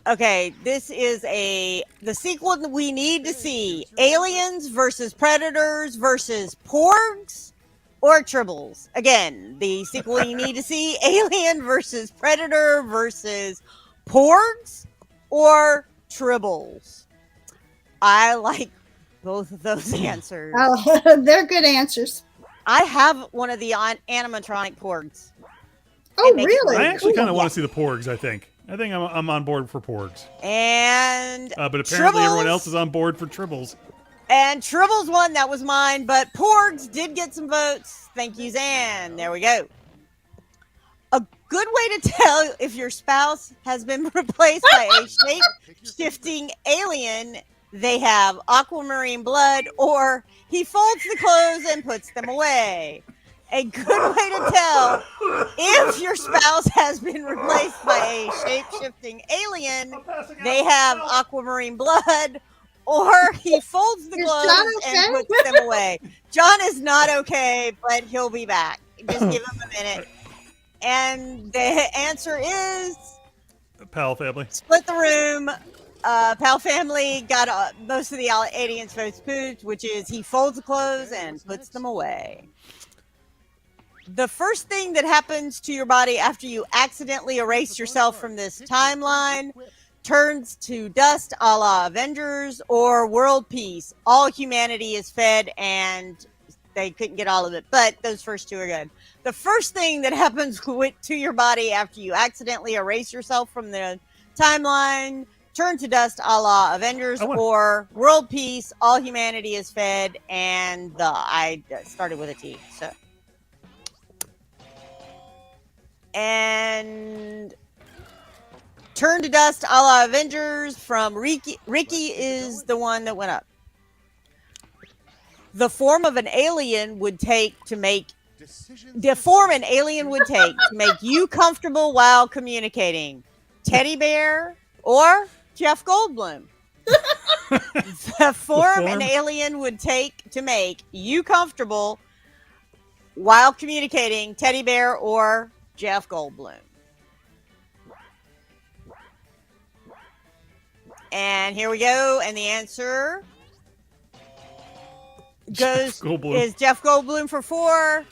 Okay, this is the sequel that we need to see. Aliens versus Predators versus Porgs or Tribbles. Again, the sequel you need to see. Alien versus Predator versus Porgs or Tribbles. I like both of those answers. Oh, they're good answers. I have one of the animatronic Porgs. Oh, It makes really? I actually kind of Ooh, want yeah. to see the Porgs, I think. I'm on board for Porgs. And But apparently everyone Tribbles- else is on board for Tribbles. And Tribbles won. That was mine. But Porgs did get some votes. Thank you, Zan. There we go. A good way to tell if your spouse has been replaced by a shape-shifting alien they have aquamarine blood, or he folds the clothes and puts them away. A good way to tell if your spouse has been replaced by a shape-shifting alien, they have aquamarine blood, or he folds the Is clothes John and okay? puts them away. John is not okay, but he'll be back. Just give him a minute. And the answer is Pal family. split the room. Pal family got most of the aliens votes pooped, which is he folds the clothes and puts them away. The first thing that happens to your body after you accidentally erase yourself from this timeline turns to dust, a la Avengers or World Peace. All humanity is fed, and they couldn't get all of it, but those first two are good. The first thing that happens to your body after you accidentally erase yourself from the timeline, turn to dust, a la Avengers or World Peace. All humanity is fed, and I started with a T. So, and turn to dust, a la Avengers from Ricky. Ricky is the one that went up. The form an alien would take to make you comfortable while communicating. Teddy bear or Jeff Goldblum. The form an alien would take to make you comfortable while communicating. Teddy bear or Jeff Goldblum. And here we go. And the answer is Jeff Goldblum for 4.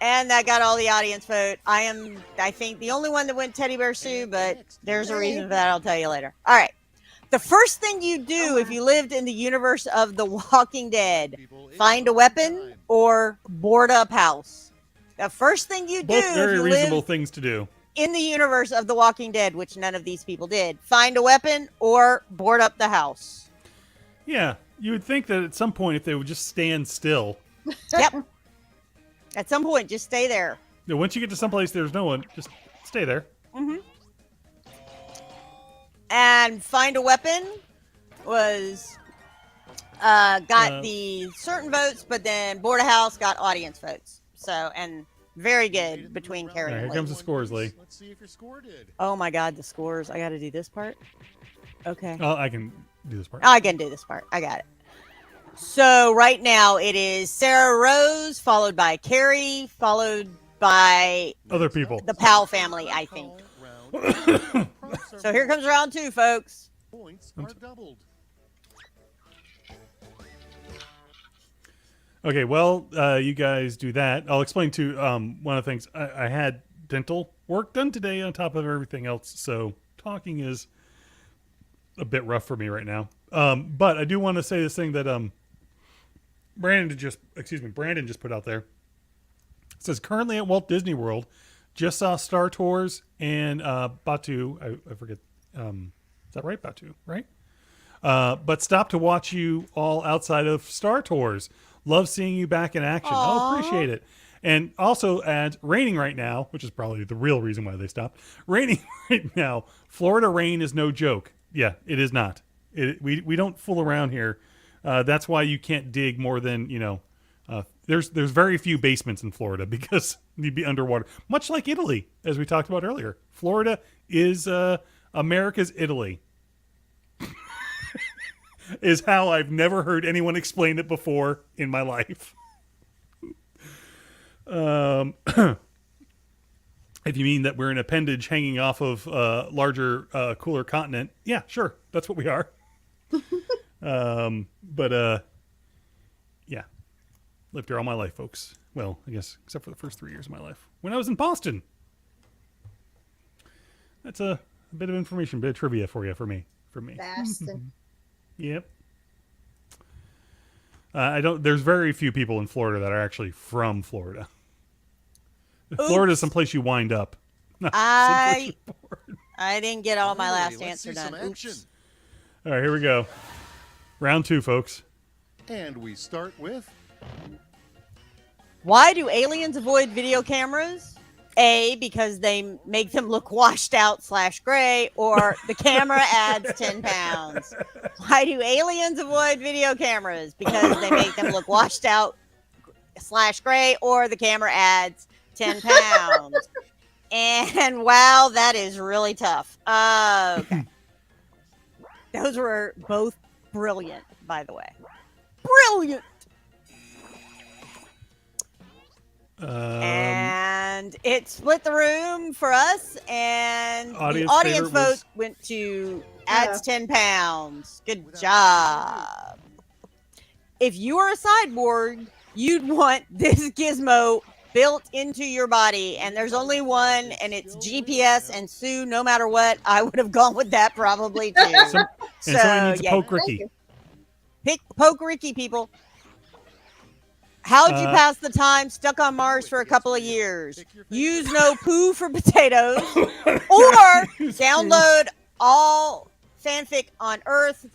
And that got all the audience vote. I think, the only one that went Teddy Bear Sue, but there's a reason for that. I'll tell you later. All right. The first thing you do if you lived in the universe of The Walking Dead, find a weapon or board up house. The first thing you do Both very reasonable things to do. In the universe of The Walking Dead, which none of these people did, find a weapon or board up the house. Yeah, you would think that at some point if they would just stand still. Yep. At some point, just stay there. Once you get to someplace there's no one, just stay there. Mm-hmm. And find a weapon was got the certain votes, but then board a house got audience votes. So, and very good between Carrie and Here Lee. comes the scores, Lee. Let's see if your score did. Oh my God, the scores! I got to do this part. Okay. Oh, I can do this part. I can do this part. I got it. So right now it is Sarah Rose, followed by Carrie, followed by other people. The Powell family, I think. So here comes round 2, folks. Points are doubled. Okay, well, you guys do that. I'll explain to one of the things. I had dental work done today on top of everything else, so talking is a bit rough for me right now. But I do want to say this thing that Brandon just put out there. It says currently at Walt Disney World, just saw Star Tours and Batu. I forget. Is that right, Batu? Right. But stopped to watch you all outside of Star Tours. Love seeing you back in action. I'll appreciate it. And also adds raining right now, which is probably the real reason why they stopped. Raining right now. Florida rain is no joke. Yeah, it is not. We don't fool around here. That's why you can't dig more than, there's very few basements in Florida because you'd be underwater. Much like Italy, as we talked about earlier. Florida is America's Italy. Is how I've never heard anyone explain it before in my life. If you mean that we're an appendage hanging off of a larger, cooler continent, yeah, sure. That's what we are. Yeah. Lived here all my life, folks. Well, I guess except for the first 3 years of my life. When I was in Boston. That's a bit of information, bit of trivia for me. Boston. Yep. There's very few people in Florida that are actually from Florida. Florida is someplace you wind up. I didn't get all my last answer done. Oops. All right, here we go. Round 2, folks. And we start with... Why do aliens avoid video cameras? A, because they make them look washed out / gray, or the camera adds 10 pounds. Why do aliens avoid video cameras? Because they make them look washed out / gray, or the camera adds 10 pounds. And wow, that is really tough. Okay. Those were both brilliant, by the way. Brilliant. And it split the room for us, and the audience vote went to adds 10 pounds. Good job. If you were a cyborg, you'd want this gizmo built into your body, and there's only one, and it's GPS. And Sue, no matter what, I would have gone with that probably too. And somebody needs to poke Ricky. Pick poke Ricky, people. How'd you pass the time stuck on Mars for a couple of years? Use no poo for potatoes, or download all fanfic on Earth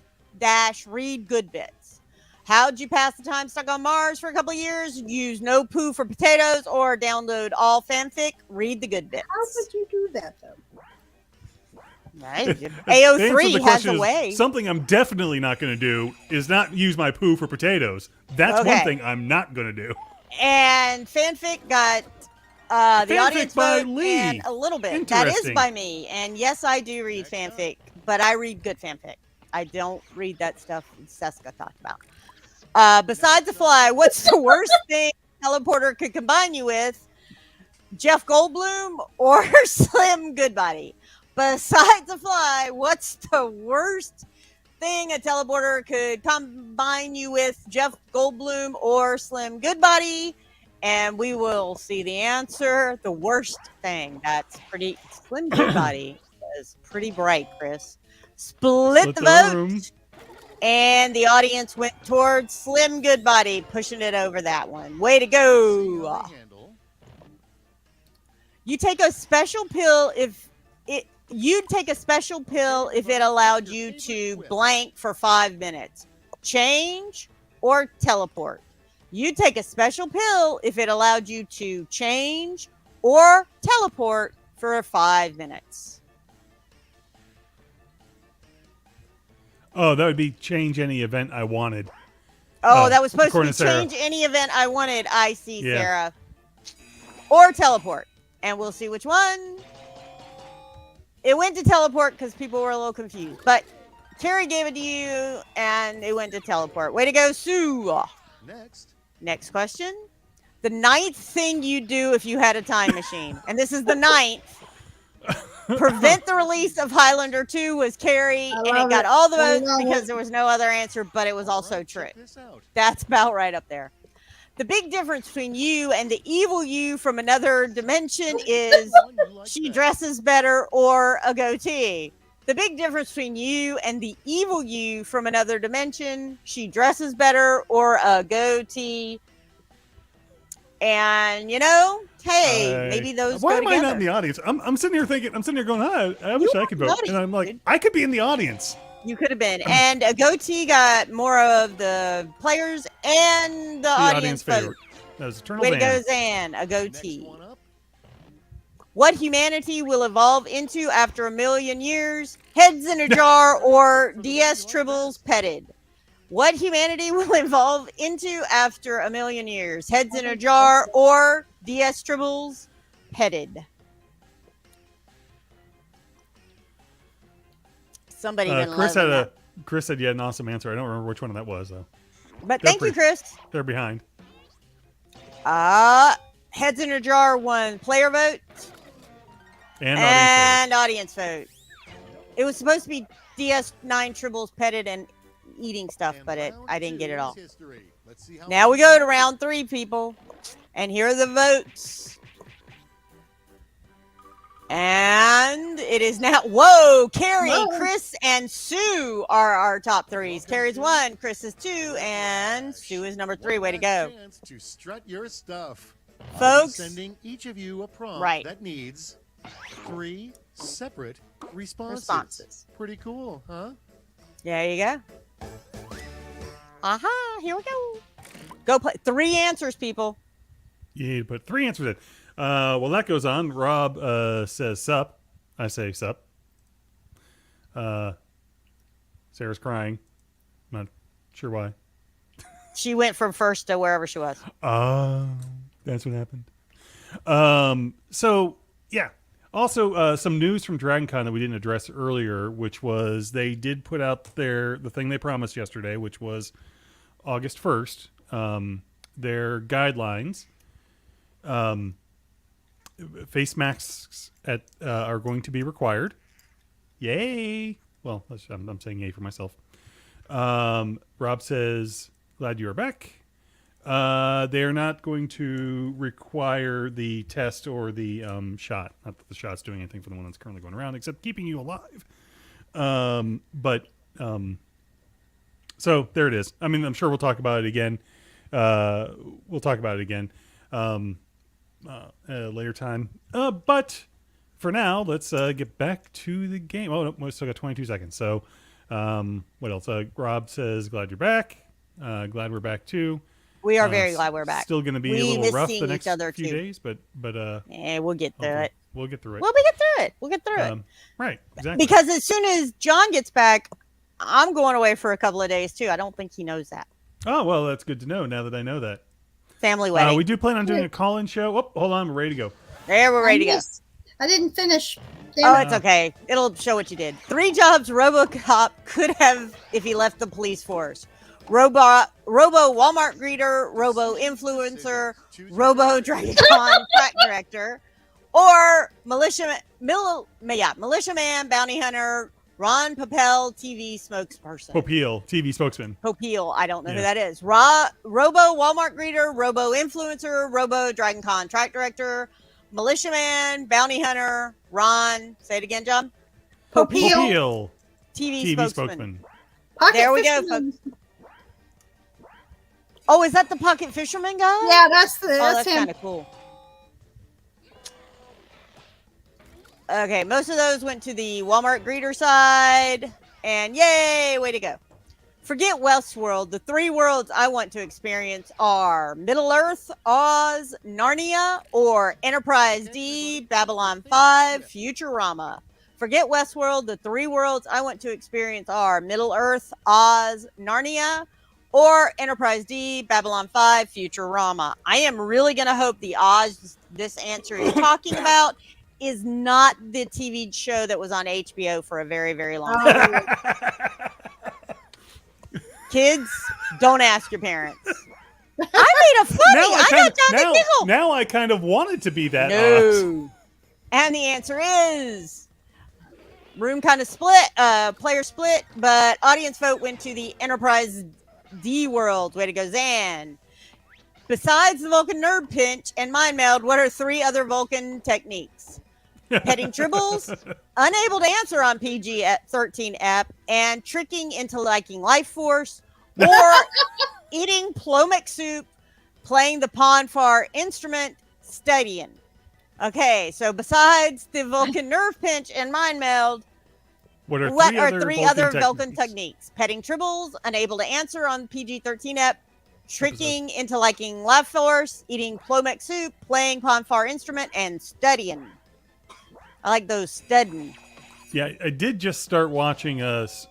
- read good bits. How'd you pass the time stuck on Mars for a couple of years? Use no poo for potatoes, or download all fanfic, read the good bits. How would you do that, though? Right. AO3 has a way. Something I'm definitely not going to do is not use my poo for potatoes. That's one thing I'm not going to do. And fanfic got the audience vote and a little bit. That is by me. And yes, I do read fanfic, but I read good fanfic. I don't read that stuff Seska talked about. Besides the fly, what's the worst thing a teleporter could combine you with? Jeff Goldblum or Slim Goodbody? Besides the fly, what's the worst thing a teleporter could combine you with? Jeff Goldblum or Slim Goodbody? And we will see the answer. The worst thing. That's pretty. Slim Goodbody is pretty bright, Chris. Split the vote. And the audience went towards Slim Goodbody, pushing it over that one. Way to go. You take a special pill if it. You'd take a special pill if it allowed you to blank for 5 minutes. Change or teleport. You'd take a special pill if it allowed you to change or teleport for 5 minutes. Oh, that would be change any event I wanted. Oh, that was supposed to be change any event I wanted. I see, Sarah. Or teleport. And we'll see which one. It went to teleport because people were a little confused. But Carrie gave it to you, and it went to teleport. Way to go, Sue. Next question. The 9th thing you'd do if you had a time machine. And this is the 9th. Prevent the release of Highlander 2 was Carrie, and it got all the votes because there was no other answer, but it was also true. That's about right up there. The big difference between you and the evil you from another dimension is she dresses better or a goatee. The big difference between you and the evil you from another dimension, she dresses better or a goatee. And, you know, hey, maybe those Why go am together. I not in the audience? I'm sitting here thinking, I'm sitting here going, I wish I could vote. And I'm like, I could be in the audience. You could have been. And a goatee got more of the players and the audience vote. favorite. That was Eternal Way to go, Zan. A goatee. What humanity will evolve into after 1,000,000 years? Heads in a jar or DS Tribbles petted? What humanity will evolve into after 1,000,000 years? Heads in a jar or DS Tribbles petted? Somebody Chris said you had an awesome answer. I don't remember which one that was though. But thank you, Chris. They're behind. Heads in a jar won player vote and audience vote. It was supposed to be DS9 Tribbles petted and eating stuff, but I didn't get it all. Now we go to round 3, people. And here are the votes. And it is now, Carrie, Chris, and Sue are our top 3s. Carrie's 1, Chris is 2, and Sue is number 3. Way to go. To strut your stuff. Folks. Sending each of you a prompt that needs 3 separate responses. Pretty cool, huh? There you go. Here we go. Go play 3 answers, people. You need to put 3 answers in. Well, that goes on. Rob says sup. I say sup. Sarah's crying. Not sure why. She went from first to wherever she was. That's what happened. So yeah. Also, some news from DragonCon that we didn't address earlier, which was they did put out the thing they promised yesterday, which was August 1st. Their guidelines. Face masks are going to be required. Yay! Well, I'm saying yay for myself. Rob says, glad you are back. They are not going to require the test or the shot. Not that the shot's doing anything for the one that's currently going around, except keeping you alive. So there it is. I mean, I'm sure we'll talk about it again. Later time. But for now, let's get back to the game. Oh, no, we still got 22 seconds. So what else? Rob says, glad you're back. Glad we're back too. We are very glad we're back. Still going to be a little rough the next few days, but we'll get through it. We'll get through it. We'll get through it. Right, exactly. Because as soon as John gets back, I'm going away for a couple of days too. I don't think he knows that. Oh, well, that's good to know now that I know that. Family wedding. We do plan on doing a call-in show. Oh, hold on, we're ready to go. There, we're ready to go. I didn't finish. It's okay. It'll show what you did. 3 jobs RoboCop could have if he left the police force. Robo Walmart greeter, Robo influencer, Robo DragonCon track director, or militia man, bounty hunter, Ron Popel, TV spokesperson. Popeel, TV spokesman. Popeel, I don't know who that is. Robo Walmart greeter, Robo influencer, Robo DragonCon track director, militiaman, bounty hunter, Ron. Say it again, John. Popeel. TV spokesman. There we go, folks. Oh, is that the Pocket Fisherman guy? Yeah, that's that's him. kind of cool. Okay, most of those went to the Walmart greeter side, and yay, way to go. Forget Westworld. The 3 worlds I want to experience are Middle-earth, Oz, Narnia, or Enterprise D, Babylon 5, Futurama. Forget Westworld. The 3 worlds I want to experience are Middle-earth, Oz, Narnia, or Enterprise D, Babylon 5, Futurama. I am really going to hope the Oz this answer is talking about is not the TV show that was on HBO for a very, very long time. Kids, don't ask your parents. I made a funny. I got down to giggle. Now I kind of wanted to be that. No. And the answer is room kind of split, player split, but audience vote went to the Enterprise D world. Way to go, Zan. Besides the Vulcan nerd pinch and mind meld, what are 3 other Vulcan techniques? Petting tribbles, unable to answer on PG-13 app, and tricking into liking life force, or eating plomic soup, playing the Ponfar instrument, studying. Okay, so besides the Vulcan nerve pinch and mind meld, what are 3 other Vulcan techniques? Petting tribbles, unable to answer on PG-13 app, tricking into liking life force, eating plomic soup, playing Ponfar instrument, and studying. I like those studying. Yeah, I did just start watching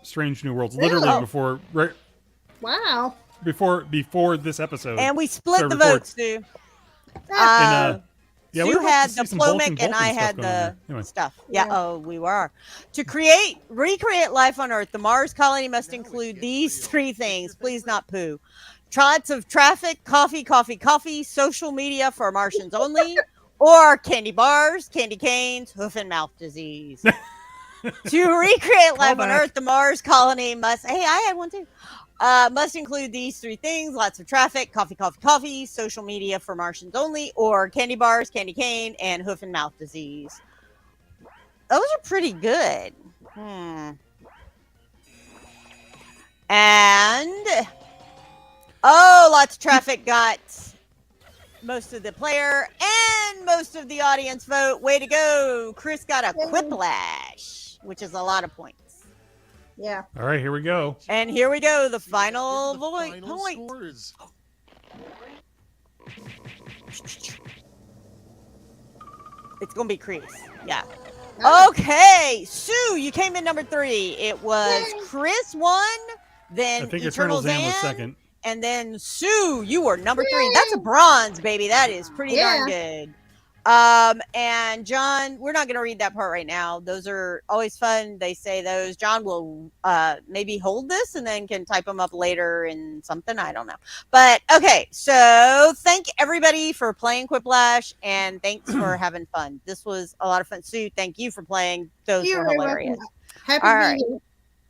Strange New Worlds literally before this episode. And we split the votes, Stu. Stu had the plomic and I had the stuff. Yeah, we were. To recreate life on Earth, the Mars colony must include these 3 things. Please not poo. Trots of traffic, coffee, social media for Martians only, or candy bars, candy canes, hoof and mouth disease. To recreate life on Earth, the Mars colony must... Hey, I had one too. Must include these 3 things. Lots of traffic, coffee, social media for Martians only, or candy bars, candy cane, and hoof and mouth disease. Those are pretty good. And... lots of traffic got... most of the player and most of the audience vote. Way to go. Chris got a quiplash, which is a lot of points. Yeah. All right, here we go. And here we go. The final point. Scores. It's gonna be Chris. Yeah. Oh. Okay, Sue, you came in number 3. It was Yay. Chris 1, then I think Eternal Eternal Zan was Zan, second. and then Sue, you were number 3. Yay. That's a bronze, baby. That is pretty darn Yeah. good. And John, we're not going to read that part right now. Those are always fun. They say those. John will maybe hold this and then can type them up later in something. I don't know. But okay, so thank everybody for playing Quiplash, and thanks for having fun. This was a lot of fun. Sue, thank you for playing. Those You're were very hilarious. welcome. Happy All to right. be here.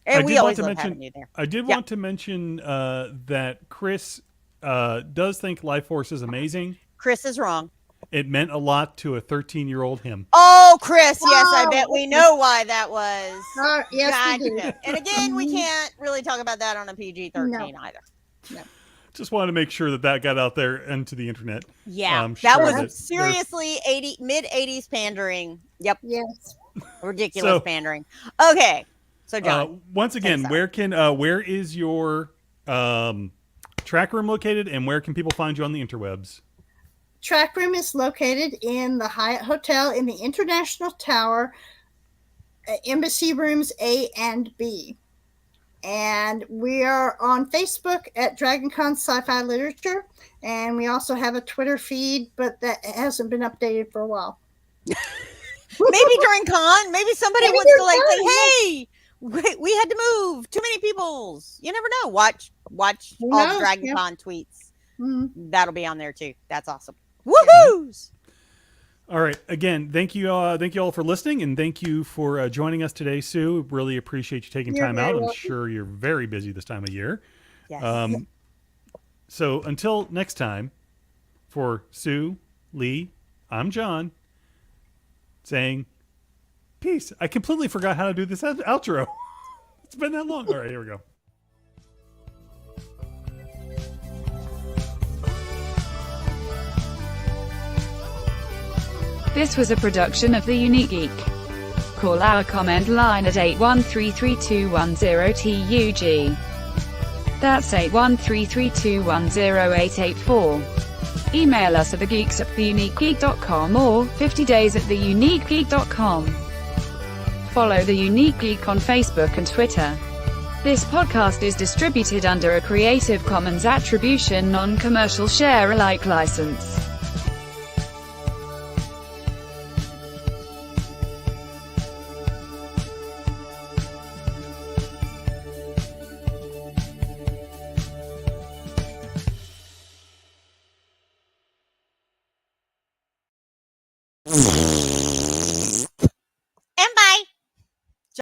And I we did always want to love mention- having you there. I did Yeah. want to mention that Chris does think Life Force is amazing. Chris is wrong. It meant a lot to a 13-year-old him. Oh, Chris, yes, I Oh, bet we know why that was. Yes, we do. Gotcha. And again, we can't really talk about that on a PG-13 either. Just wanted to make sure that got out there into the internet. Yeah, I'm that sure was that seriously mid-80s pandering. Yep, Yes. ridiculous So- pandering. Okay, so John, Once again, sorry. where is your track room located, and where can people find you on the interwebs? Track room is located in the Hyatt Hotel in the International Tower, Embassy Rooms A and B. And we are on Facebook at DragonCon Sci-Fi Literature. And we also have a Twitter feed, but that hasn't been updated for a while. maybe during con, maybe somebody Maybe wants to during like con, say, hey, we had to move. Too many peoples. You never know. Watch Who all knows? the Dragon Yeah. Con tweets. Mhm. That'll be on there too. That's awesome. Woohoos! All right. Again, thank you all for listening, and thank you for joining us today, Sue. Really appreciate you taking You're time very out. I'm welcome. sure you're very busy this time of year. Yes. So until next time, for Sue, Lee, I'm John, saying peace. I completely forgot how to do this outro. It's been that long. All right, here we go. This was a production of The Unique Geek. Call our comment line at 8133210TUG. That's 81332108884. Email us at thegeeks@theuniquegeek.com or 50days@theuniquegeek.com. Follow The Unique Geek on Facebook and Twitter. This podcast is distributed under a Creative Commons Attribution Non-Commercial Share-alike license.